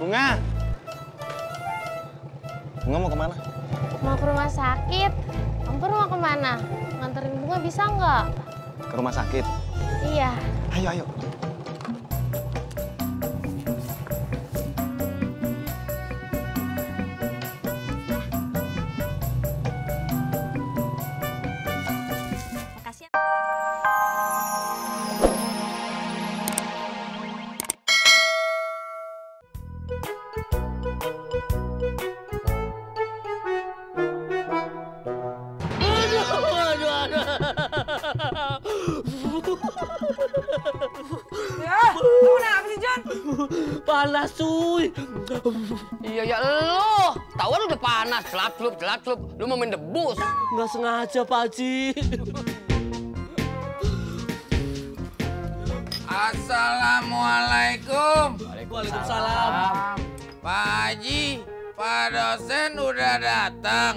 Bunga. Bunga mau kemana? Mau ke rumah sakit. Ampur mau kemana? Nganterin Bunga bisa nggak? Ke rumah sakit? Iya. Ayo, ayo. Makasih. Ya, lu kenapa sih, John? Panas, cuy. Iya ya lo, tahuan udah panas, celap-celup. Lu mau main debus. Nggak sengaja, Pak Haji. Assalamualaikum. Waalaikumsalam. Pak Haji, Pak dosen udah datang.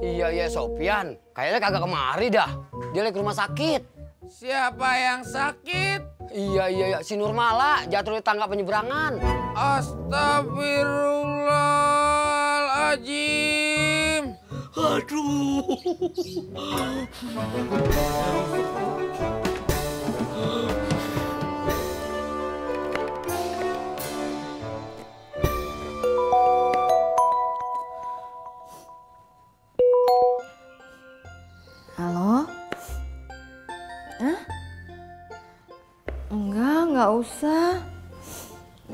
Iya Sofian, kayaknya kagak kemari dah. Dia lagi ke rumah sakit. Siapa yang sakit? Iya, si Nurmala jatuh di tangga penyeberangan. Astagfirullahaladzim. Aduh. Halo? Hah? Enggak usah.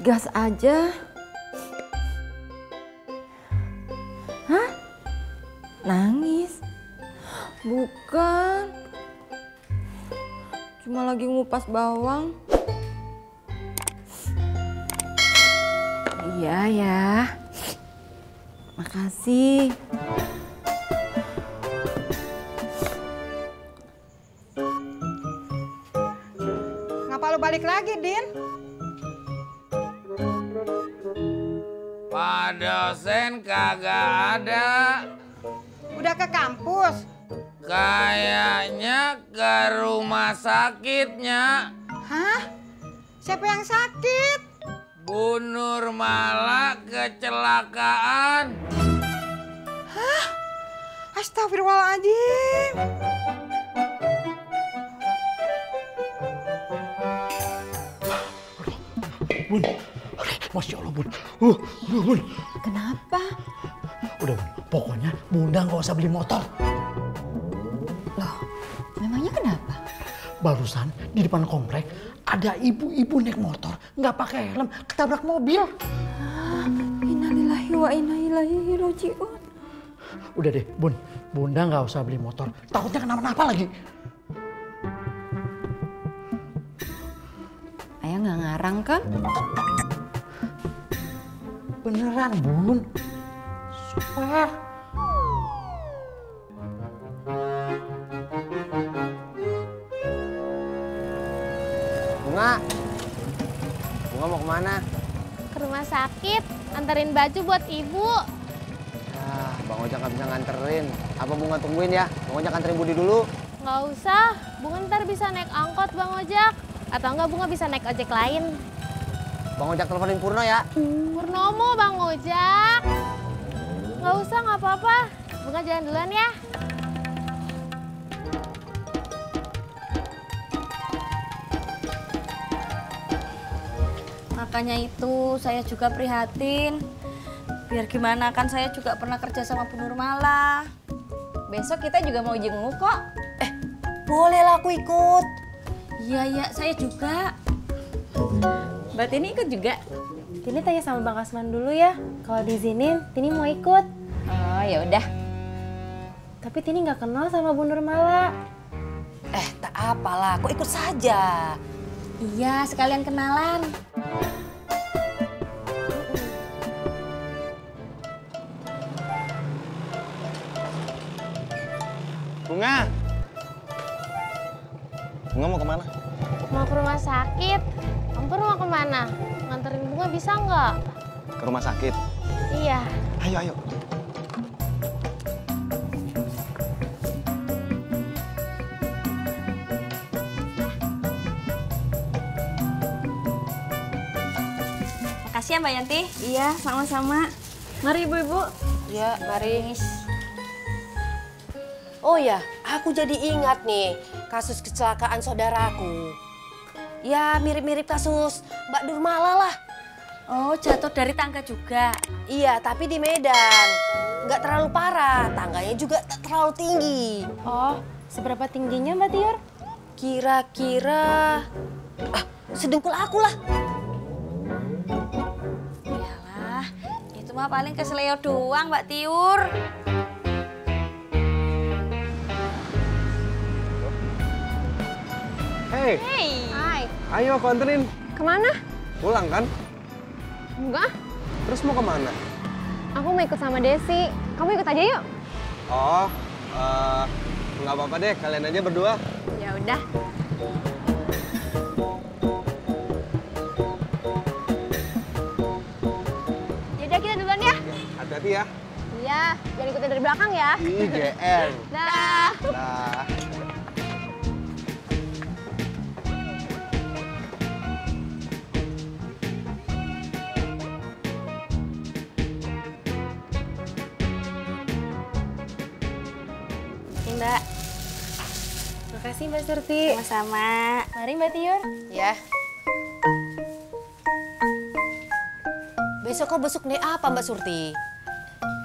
Gas aja. Hah? Nangis? Bukan. Cuma lagi ngupas bawang. Iya ya. Makasih. Ngapa lu balik lagi, Din? Pak dosen kagak ada. Udah ke kampus? Kayaknya ke rumah sakitnya. Hah? Siapa yang sakit? Bu Nurmala kecelakaan. Hah? Astagfirullahaladzim. Bun, Masya Allah, Bun. Bun. Kenapa? Udah, Bun. Pokoknya Bunda nggak usah beli motor. Loh, memangnya kenapa? Barusan di depan komplek ada ibu-ibu naik motor nggak pakai helm ketabrak mobil. Innalillahi wa inna ilaihi raji'un. Udah deh, Bun. Bunda nggak usah beli motor. Takutnya kenapa-napa lagi. Ayah nggak ngarang kan? Beneran, Bun. Swear. Bunga mau kemana? Ke rumah sakit. Anterin baju buat ibu. Bang Ojak nggak bisa nganterin. Apa Bunga tungguin ya? Bang Ojak anterin Budi dulu. Nggak usah. Bunga ntar bisa naik angkot, Bang Ojak. Atau enggak Bunga bisa naik ojek lain. Bang Ojak teleponin Purno ya. Purnomo, Bang Ojak. Nggak usah, nggak apa-apa. Bunga jalan duluan ya. Makanya itu saya juga prihatin. Biar gimana kan saya juga pernah kerja sama Bu Nurmala. Besok kita juga mau jenguk kok. Boleh lah aku ikut. Iya, saya juga. Mbak Tini ikut juga? Tini tanya sama Bang Kasman dulu ya. Kalau diizinin, Tini mau ikut. Oh, ya udah. Tapi Tini nggak kenal sama Bu Nurmala. Tak apalah, aku ikut saja. Iya, sekalian kenalan. Bunga. Bunga mau kemana? Mau ke rumah sakit. Ampur mau kemana? Nganterin Bunga bisa nggak? Ke rumah sakit? Iya. Ayo, ayo. Makasih ya Mbak Yanti. Iya, sama-sama. Mari ibu-ibu. Ya, mari. Oh ya, aku jadi ingat nih kasus kecelakaan saudaraku. Ya, mirip-mirip kasus Mbak Nurmala lah. Oh, jatuh dari tangga juga. Iya, tapi di Medan. Nggak terlalu parah, tangganya juga tak terlalu tinggi. Oh, seberapa tingginya Mbak Tiur? Kira-kira sedengkul aku lah. Yalah, itu mah paling keseleo doang Mbak Tiur. Hei, Hai. ayo aku anterin. Kemana? Pulang kan? Enggak, Terus mau kemana? aku mau ikut sama Desi. Kamu ikut aja yuk. Oh, nggak apa-apa deh, kalian aja berdua. Ya udah. Yaudah kita duluan ya. Hati-hati ya. Iya, jangan ikutin dari belakang ya. Ih, GR. Dah. Nah. Mbak. Makasih Mbak Surti. Sama-sama. Mari Mbak Tiur. Ya. Besok kau besok naik apa Mbak Surti?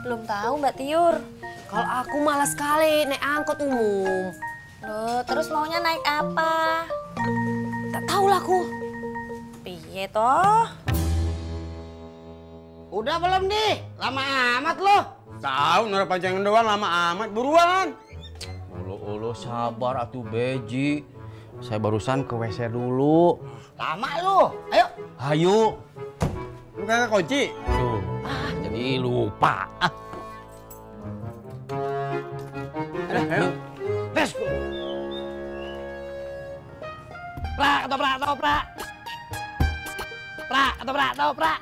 Belum tahu Mbak Tiur. Kalau aku malas sekali naik angkot umum. Loh, terus maunya naik apa? Tak tahu lah aku. Piye toh? Udah belum nih? Lama amat lo. Tahu naruh panjangan doang lama amat, buruan. Ulu sabar atuh Beji. Saya barusan ke WC dulu. Lama lu. Ayo. Ayo. Lu kagak kunci? Tuh. Jadi lupa. Ayo. Let's go. Prak, ketoprak, ketoprak. Prak, ketoprak, ketoprak.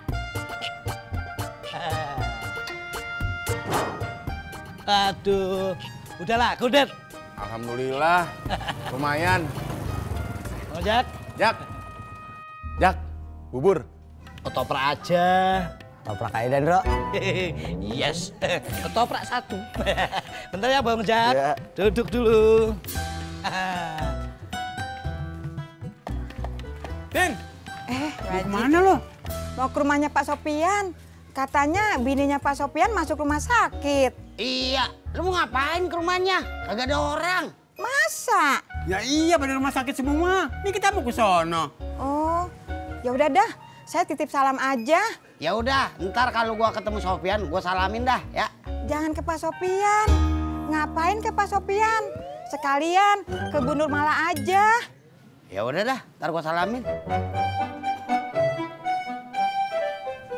Aduh, udahlah, kudet. Alhamdulillah, lumayan. Ojek, Jak, bubur. ketoprak aja. Toprak aja dan, Bro. Yes, ketoprak satu. Bentar ya Bang Jak, Ya. duduk dulu. Din, Raji. mana lo? Mau ke rumahnya Pak Sopian. Katanya bininya Pak Sopian masuk rumah sakit. Iya, lu mau ngapain ke rumahnya? Kagak ada orang. Masa? Ya iya pada rumah sakit semua. Ini kita mau ke sono. Oh, ya udah dah. Saya titip salam aja. Ya udah, ntar kalau gua ketemu Sofian, gua salamin dah ya. Jangan ke Pak Sopian. Ngapain ke Pak Sopian? Sekalian ke Bu Nurmala aja. Ya udah dah, ntar gua salamin.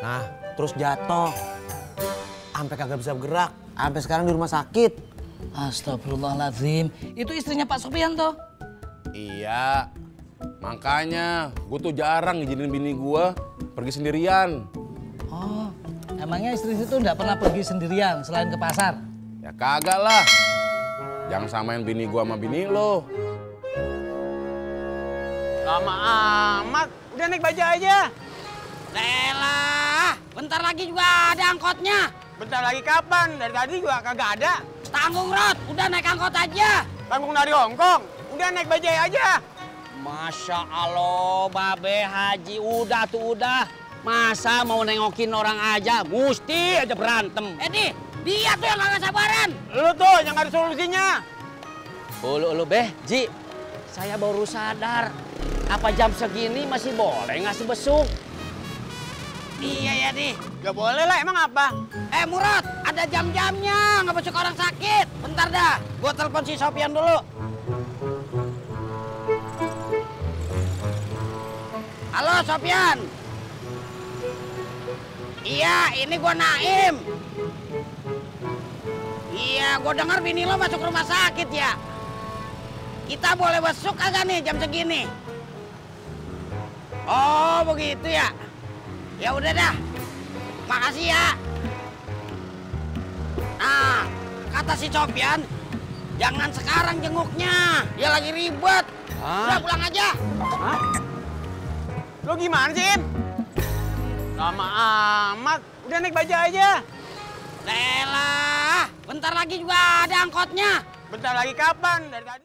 Nah, terus jatuh. Sampai kagak bisa bergerak. Sampai sekarang di rumah sakit. Astagfirullahaladzim. Itu istrinya Pak Sopian toh? Iya, makanya gue tuh jarang ngizinin bini gue pergi sendirian. Oh, emangnya istri itu nggak pernah pergi sendirian selain ke pasar? Ya kagak lah. Jangan samain bini gue sama bini lo. Lama amat, udah naik baja aja. Lelah, bentar lagi juga ada angkotnya. Bentar lagi kapan? Dari tadi juga kagak ada. Tanggung Rod, udah naik angkot aja. Tanggung dari Hongkong, udah naik bajai aja. Masya Allah, Babe Haji, udah tuh udah. Masa mau nengokin orang aja, mesti aja berantem. Dia tuh yang kagak sabaran. Lu tuh yang ada solusinya. Ulu Beh, Ji, saya baru sadar. Apa jam segini masih boleh ngasih besuk? Iya ya nih. Gak boleh lah, emang apa? Murad, ada jam-jamnya, nggak besok orang sakit. Bentar dah, gua telepon si Sopian dulu. Halo Sopian. Iya, ini gua Naim. Iya, gua dengar bini lo masuk rumah sakit ya. Kita boleh besuk kagak nih jam segini? Oh, begitu ya. Ya udah dah. Makasih ya. Nah, kata si Sopian, jangan sekarang jenguknya. Dia lagi ribet. Udah pulang aja. Lo gimana sih, Im? Lama amat. Udah naik bajai aja. Lelah, bentar lagi juga ada angkotnya. Bentar lagi kapan? Dari tadi.